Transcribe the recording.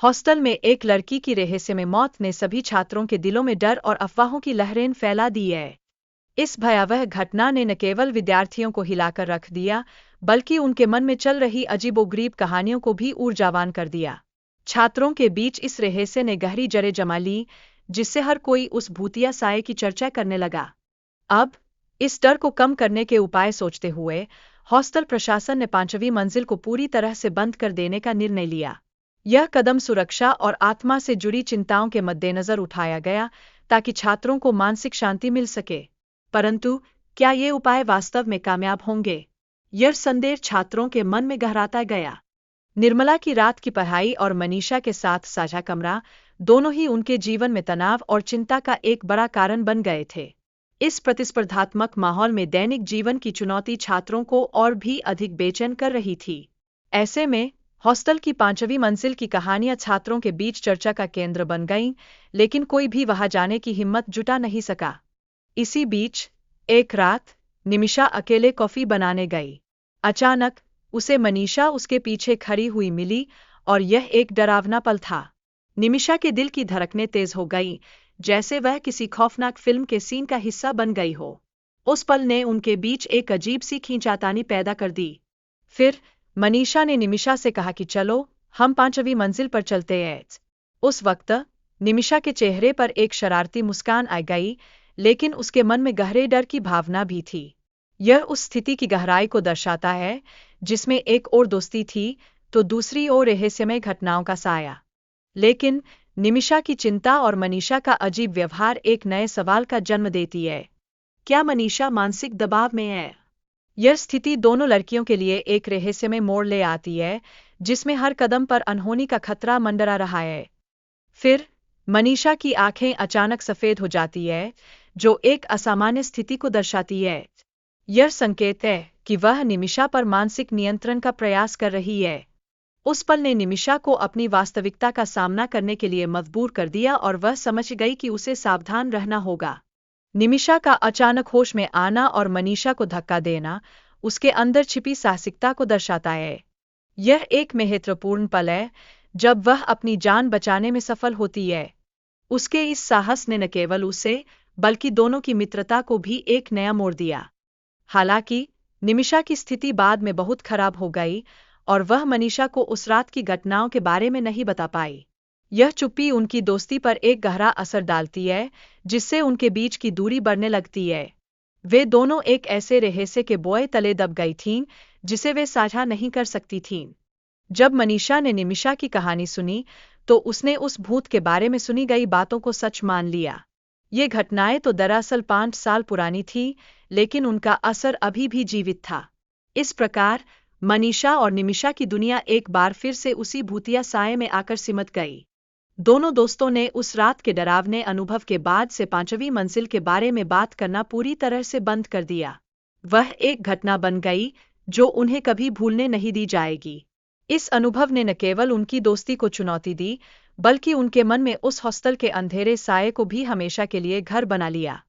Hostel में एक लड़की की रहस्यमय मौत ने सभी छात्रों के दिलों में डर और अफवाहों की लहरें फैला दी है। इस भयावह घटना ने न केवल विद्यार्थियों को हिलाकर रख दिया, बल्कि उनके मन में चल रही अजीबोगरीब कहानियों को भी ऊर्जावान कर दिया। छात्रों के बीच इस रहस्य ने गहरी जड़ें जमा ली, जिससे हर कोई उस भूतिया साये की चर्चा करने लगा। अब इस डर को कम करने के उपाय सोचते हुए हॉस्टल प्रशासन ने 5वीं मंजिल को पूरी तरह से बंद कर देने का निर्णय लिया। यह कदम सुरक्षा और आत्मा से जुड़ी चिंताओं के मद्देनजर उठाया गया, ताकि छात्रों को मानसिक शांति मिल सके। परंतु क्या ये उपाय वास्तव में कामयाब होंगे? यह संदेह छात्रों के मन में गहराता गया। निर्मला की रात की पढ़ाई और मनीषा के साथ साझा कमरा, दोनों ही उनके जीवन में तनाव और चिंता का एक बड़ा कारण बन गए थे। इस प्रतिस्पर्धात्मक माहौल में दैनिक जीवन की चुनौती छात्रों को और भी अधिक बेचैन कर रही थी। ऐसे में हॉस्टल की 5वीं मंजिल की कहानियां छात्रों के बीच चर्चा का केंद्र बन गईं, लेकिन कोई भी वहां जाने की हिम्मत जुटा नहीं सका। इसी बीच एक रात निमिषा अकेले कॉफी बनाने गई। अचानक उसे मनीषा उसके पीछे खड़ी हुई मिली, और यह एक डरावना पल था। निमिषा के दिल की धड़कनें तेज हो गईं, जैसे वह किसी खौफनाक फिल्म के सीन का हिस्सा बन गई हो। उस पल ने उनके बीच एक अजीब सी खींचातानी पैदा कर दी। फिर मनीषा ने निमिषा से कहा कि चलो, हम 5वीं मंजिल पर चलते हैं। उस वक्त निमिषा के चेहरे पर एक शरारती मुस्कान आ गई, लेकिन उसके मन में गहरे डर की भावना भी थी। यह उस स्थिति की गहराई को दर्शाता है, जिसमें एक ओर दोस्ती थी तो दूसरी ओर रहस्यमय घटनाओं का साया। लेकिन निमिषा की चिंता और मनीषा का अजीब व्यवहार एक नए सवाल का जन्म देती है। क्या मनीषा मानसिक दबाव में है? यह स्थिति दोनों लड़कियों के लिए एक रहस्यमय मोड़ ले आती है, जिसमें हर कदम पर अनहोनी का खतरा मंडरा रहा है। फिर मनीषा की आंखें अचानक सफेद हो जाती है, जो एक असामान्य स्थिति को दर्शाती है। यह संकेत है कि वह निमिषा पर मानसिक नियंत्रण का प्रयास कर रही है। उस पल ने निमिषा को अपनी वास्तविकता का सामना करने के लिए मजबूर कर दिया, और वह समझ गई कि उसे सावधान रहना होगा। निमिषा का अचानक होश में आना और मनीषा को धक्का देना उसके अंदर छिपी साहसिकता को दर्शाता है। यह एक महत्वपूर्ण पल है, जब वह अपनी जान बचाने में सफल होती है। उसके इस साहस ने न केवल उसे, बल्कि दोनों की मित्रता को भी एक नया मोड़ दिया। हालांकि निमिषा की स्थिति बाद में बहुत खराब हो गई, और वह मनीषा को उस रात की घटनाओं के बारे में नहीं बता पाई। यह चुप्पी उनकी दोस्ती पर एक गहरा असर डालती है, जिससे उनके बीच की दूरी बढ़ने लगती है। वे दोनों एक ऐसे रहस्य के बोए तले दब गई थीं, जिसे वे साझा नहीं कर सकती थीं। जब मनीषा ने निमिषा की कहानी सुनी, तो उसने उस भूत के बारे में सुनी गई बातों को सच मान लिया। ये घटनाएं तो दरअसल 5 साल पुरानी थीं, लेकिन उनका असर अभी भी जीवित था। इस प्रकार मनीषा और निमिषा की दुनिया एक बार फिर से उसी भूतिया साये में आकर सिमट गई। दोनों दोस्तों ने उस रात के डरावने अनुभव के बाद से 5वीं मंजिल के बारे में बात करना पूरी तरह से बंद कर दिया। वह एक घटना बन गई जो उन्हें कभी भूलने नहीं दी जाएगी। इस अनुभव ने न केवल उनकी दोस्ती को चुनौती दी, बल्कि उनके मन में उस हॉस्टल के अंधेरे साये को भी हमेशा के लिए घर बना लिया।